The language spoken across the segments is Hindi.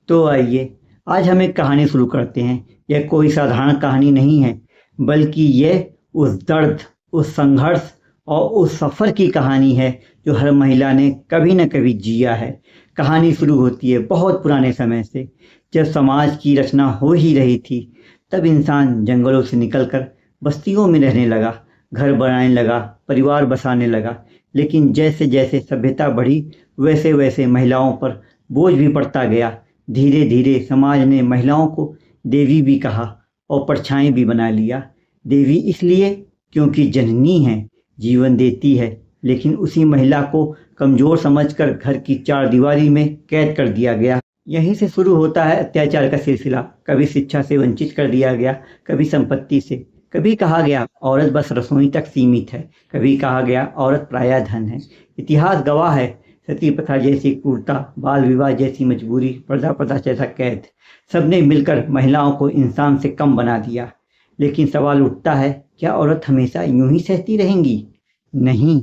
तो आइए आज हम एक कहानी शुरू करते हैं। यह कोई साधारण कहानी नहीं है, बल्कि यह उस दर्द, उस संघर्ष और उस सफ़र की कहानी है जो हर महिला ने कभी न कभी जिया है। कहानी शुरू होती है बहुत पुराने समय से, जब समाज की रचना हो ही रही थी। तब इंसान जंगलों से निकलकर बस्तियों में रहने लगा, घर बनाने लगा, परिवार बसाने लगा। लेकिन जैसे जैसे सभ्यता बढ़ी, वैसे वैसे महिलाओं पर बोझ भी बढ़ता गया। धीरे धीरे समाज ने महिलाओं को देवी भी कहा और परछाई भी बना लिया। देवी इसलिए क्योंकि जननी है, जीवन देती है, लेकिन उसी महिला को कमजोर समझकर घर की चार दीवारी में कैद कर दिया गया। यहीं से शुरू होता है अत्याचार का सिलसिला। कभी शिक्षा से वंचित कर दिया गया, कभी संपत्ति से। कभी कहा गया औरत बस रसोई तक सीमित है, कभी कहा गया औरत पराया धन है। इतिहास गवाह है, सती प्रथा जैसी क्रूरता, बाल विवाह जैसी मजबूरी, पर्दा प्रथा जैसा कैद, सबने मिलकर महिलाओं को इंसान से कम बना दिया। लेकिन सवाल उठता है, क्या औरत हमेशा यूं ही सहती रहेंगी? नहीं,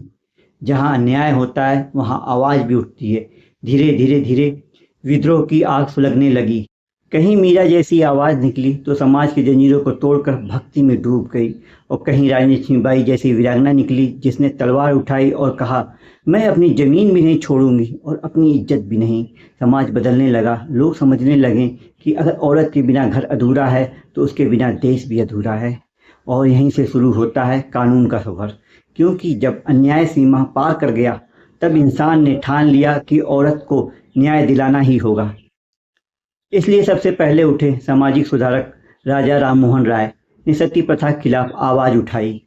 जहां अन्याय होता है वहां आवाज भी उठती है। धीरे धीरे धीरे विद्रोह की आग सुलगने लगी। कहीं मीरा जैसी आवाज निकली तो समाज की जंजीरों को तोड़कर भक्ति में डूब गई, और कहीं रानी लक्ष्मीबाई जैसी वीरांगना निकली जिसने तलवार उठाई और कहा, मैं अपनी जमीन भी नहीं छोड़ूंगी और अपनी इज्जत भी नहीं। समाज बदलने लगा, लोग समझने लगे कि अगर औरत के बिना घर अधूरा है तो उसके बिना देश भी अधूरा है। और यहीं से शुरू होता है कानून का सफर, क्योंकि जब अन्याय सीमा पार कर गया, तब इंसान ने ठान लिया कि औरत को न्याय दिलाना ही होगा। इसलिए सबसे पहले उठे सामाजिक सुधारक राजा राममोहन राय ने सती प्रथा के खिलाफ आवाज उठाई।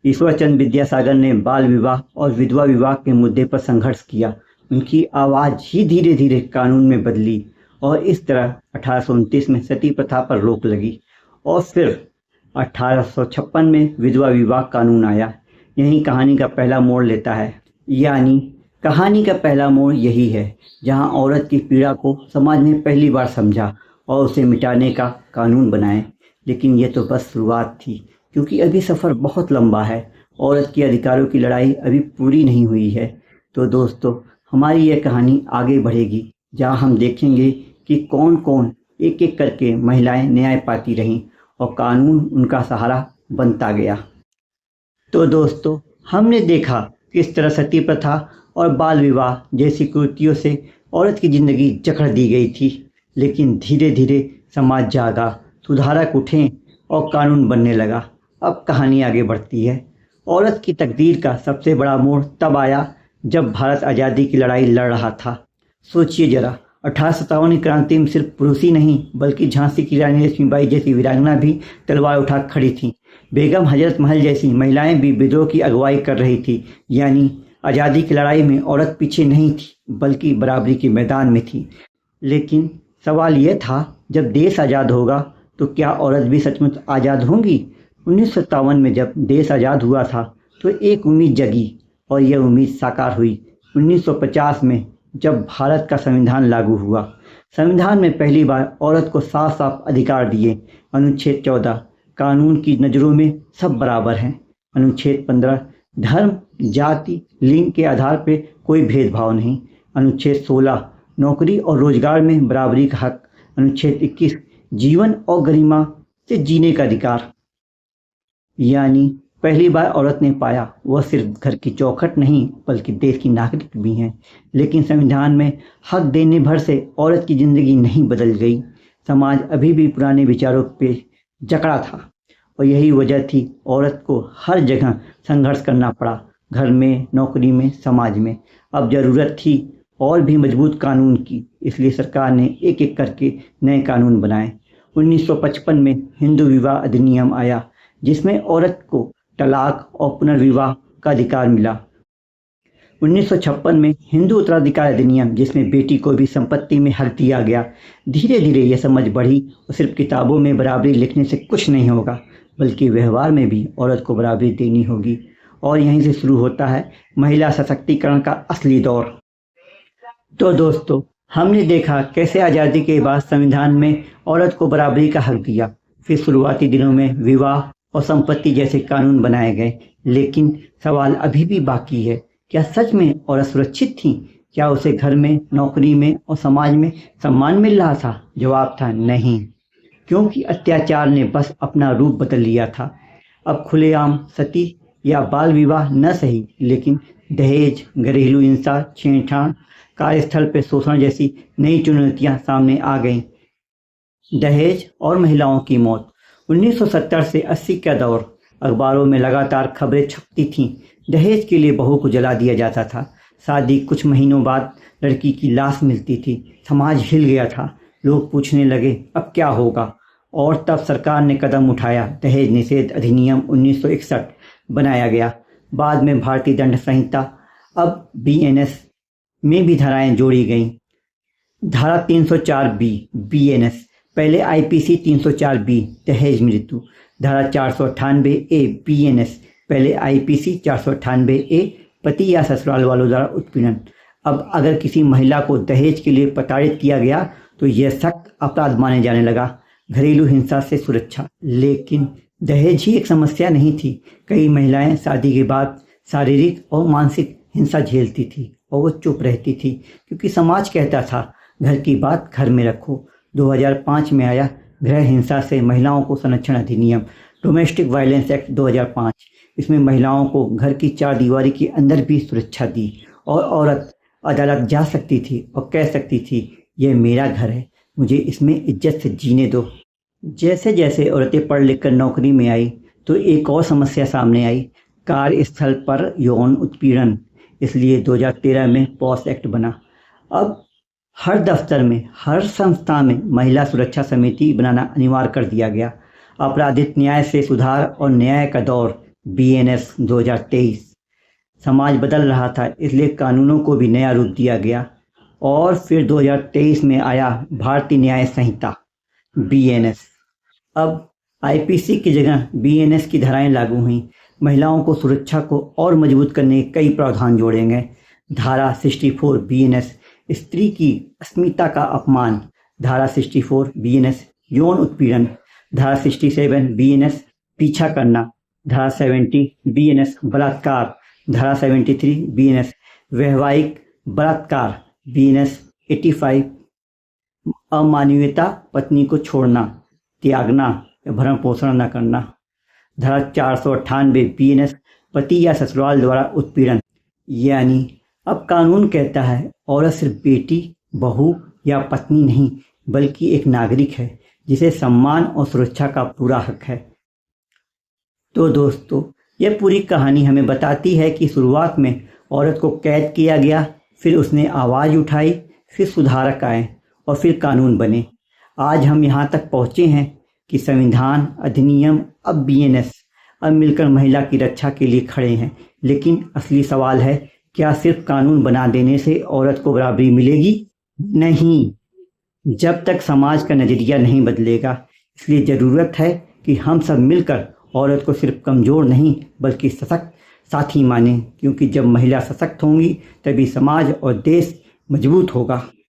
ईश्वरचंद्र विद्यासागर ने बाल विवाह और विधवा विवाह के मुद्दे पर संघर्ष किया। उनकी आवाज ही धीरे धीरे कानून में बदली, और इस तरह 1829 में सती प्रथा पर रोक लगी। और फिर 1856 में विधवा विवाह कानून आया। यही कहानी का पहला मोड़ लेता है। यानी कहानी का पहला मोड़ यही है, जहां औरत की पीड़ा को समाज ने पहली बार समझा और उसे मिटाने का कानून बनाए। लेकिन यह तो बस शुरुआत थी, क्योंकि अभी सफ़र बहुत लंबा है। औरत के अधिकारों की लड़ाई अभी पूरी नहीं हुई है। तो दोस्तों, हमारी यह कहानी आगे बढ़ेगी, जहां हम देखेंगे कि कौन कौन एक एक करके महिलाएं न्याय पाती रहीं और कानून उनका सहारा बनता गया। तो दोस्तों, हमने देखा किस तरह सती प्रथा और बाल विवाह जैसी कुरीतियों से औरत की जिंदगी जकड़ दी गई थी। लेकिन धीरे धीरे समाज जागा, सुधारक उठे और कानून बनने लगा। अब कहानी आगे बढ़ती है। औरत की तकदीर का सबसे बड़ा मोड़ तब आया जब भारत आज़ादी की लड़ाई लड़ रहा था। सोचिए जरा, 1857 की क्रांति में सिर्फ पुरुष ही नहीं, बल्कि झांसी की रानी लक्ष्मीबाई जैसी वीरांगना भी तलवार उठा खड़ी थी। बेगम हजरत महल जैसी महिलाएं भी विद्रोह की अगुवाई कर रही थी। यानी आज़ादी की लड़ाई में औरत पीछे नहीं थी, बल्कि बराबरी के मैदान में थी। लेकिन सवाल यह था, जब देश आज़ाद होगा तो क्या औरत भी सचमुच आज़ाद होंगी? 1957 में जब देश आज़ाद हुआ था तो एक उम्मीद जगी, और यह उम्मीद साकार हुई 1950 में, जब भारत का संविधान लागू हुआ। संविधान में पहली बार औरत को साफ साफ अधिकार दिए। अनुच्छेद 14, कानून की नज़रों में सब बराबर हैं। अनुच्छेद 15, धर्म, जाति, लिंग के आधार पर कोई भेदभाव नहीं। अनुच्छेद 16, नौकरी और रोजगार में बराबरी का हक। अनुच्छेद 21, जीवन और गरिमा से जीने का अधिकार। यानी पहली बार औरत ने पाया वह सिर्फ घर की चौखट नहीं, बल्कि देश की नागरिक भी हैं। लेकिन संविधान में हक देने भर से औरत की जिंदगी नहीं बदल गई। समाज अभी भी पुराने विचारों पे जकड़ा था, और यही वजह थी औरत को हर जगह संघर्ष करना पड़ा, घर में, नौकरी में, समाज में। अब जरूरत थी और भी मजबूत कानून की। इसलिए सरकार ने एक एक करके नए कानून बनाए। 1955 में हिंदू विवाह अधिनियम आया, जिसमें औरत को तलाक और पुनर्विवाह का अधिकार मिला। 1956 में हिंदू उत्तराधिकार अधिनियम, जिसमें बेटी को भी संपत्ति में हक दिया गया। धीरे धीरे यह समझ बढ़ी और सिर्फ किताबों में बराबरी लिखने से कुछ नहीं होगा, बल्कि व्यवहार में भी औरत को बराबरी देनी होगी। और यहीं से शुरू होता है महिला सशक्तिकरण का असली दौर। तो दोस्तों, हमने देखा कैसे आज़ादी के बाद संविधान में औरत को बराबरी का हक दिया। फिर शुरुआती दिनों में विवाह और संपत्ति जैसे कानून बनाए गए। लेकिन सवाल अभी भी बाकी है, क्या सच में औरत सुरक्षित थी? क्या उसे घर में, नौकरी में और समाज में सम्मान मिल रहा था? जवाब था नहीं, क्योंकि अत्याचार ने बस अपना रूप बदल लिया था। अब खुलेआम सती या बाल विवाह न सही, लेकिन दहेज, घरेलू हिंसा, छेड़छाड़, कार्यस्थल पर शोषण जैसी नई चुनौतियां सामने आ गईं। दहेज और महिलाओं की मौत। 1970 से 80 का दौर। अखबारों में लगातार खबरें छपती थीं। दहेज के लिए बहू को जला दिया जाता था। शादी कुछ महीनों बाद लड़की की लाश मिलती थी। समाज हिल गया था। लोग पूछने लगे, अब क्या होगा? और तब सरकार ने कदम उठाया। दहेज निषेध अधिनियम 1961 बनाया गया। बाद में भारतीय दंड संहिता, अब बीएनएस में भी धाराएं जोड़ी गईं। धारा 304 बी बीएनएस, पहले आईपीसी 304 बी दहेज मृत्यु। धारा 498 ए बीएनएस, पहले आईपीसी 498 ए पति या ससुराल वालों द्वारा उत्पीड़न। अब अगर किसी महिला को दहेज के लिए प्रताड़ित किया गया तो यह सख्त अपराध माने जाने लगा। घरेलू हिंसा से सुरक्षा। लेकिन दहेज ही एक समस्या नहीं थी। कई महिलाएं शादी के बाद शारीरिक और मानसिक हिंसा झेलती थी और वो चुप रहती थी, क्योंकि समाज कहता था घर की बात घर में रखो। 2005 में आया गृह हिंसा से महिलाओं को संरक्षण अधिनियम, डोमेस्टिक वायलेंस एक्ट 2005। इसमें महिलाओं को घर की चार दीवारी के अंदर भी सुरक्षा दी और औरत अदालत जा सकती थी और कह सकती थी, यह मेरा घर है, मुझे इसमें इज्जत से जीने दो। जैसे जैसे औरतें पढ़ लिख कर नौकरी में आई तो एक और समस्या सामने आई, कार्यस्थल पर यौन उत्पीड़न। इसलिए 2013 में पॉस एक्ट बना। अब हर दफ्तर में, हर संस्था में महिला सुरक्षा समिति बनाना अनिवार्य कर दिया गया। आपराधिक न्याय से सुधार और न्याय का दौर, बीएनएस 2023। समाज बदल रहा था, इसलिए कानूनों को भी नया रूप दिया गया। और फिर 2023 में आया भारतीय न्याय संहिता, बीएनएस। अब आईपीसी की जगह बीएनएस की धाराएं लागू हुई। महिलाओं को सुरक्षा को और मजबूत करने के कई प्रावधान जोड़े गए। धारा 64 बीएनएस, स्त्री की अस्मिता का अपमान। धारा 64 बीएनएस, यौन उत्पीड़न। धारा 67 बीएनएस, पीछा करना। धारा 70 बीएनएस, बलात्कार। धारा 73 बीएनएस, वैवाहिक बलात्कार। बीएनएस 85, अमानवीयता, पत्नी को छोड़ना, त्यागना या भरण पोषण न करना। धारा 498 बीएनएस, पति या ससुराल द्वारा उत्पीड़न। यानी अब कानून कहता है औरत सिर्फ बेटी, बहू या पत्नी नहीं, बल्कि एक नागरिक है जिसे सम्मान और सुरक्षा का पूरा हक है। तो दोस्तों, यह पूरी कहानी हमें बताती है कि शुरुआत में औरत को कैद किया गया, फिर उसने आवाज़ उठाई, फिर सुधारक आए और फिर कानून बने। आज हम यहाँ तक पहुँचे हैं कि संविधान, अधिनियम, अब बीएनएस, अब मिलकर महिला की रक्षा के लिए खड़े हैं। लेकिन असली सवाल है, क्या सिर्फ कानून बना देने से औरत को बराबरी मिलेगी? नहीं, जब तक समाज का नज़रिया नहीं बदलेगा। इसलिए ज़रूरत है कि हम सब मिलकर औरत को सिर्फ कमज़ोर नहीं बल्कि सशक्त साथी मानें, क्योंकि जब महिला सशक्त होंगी तभी समाज और देश मजबूत होगा।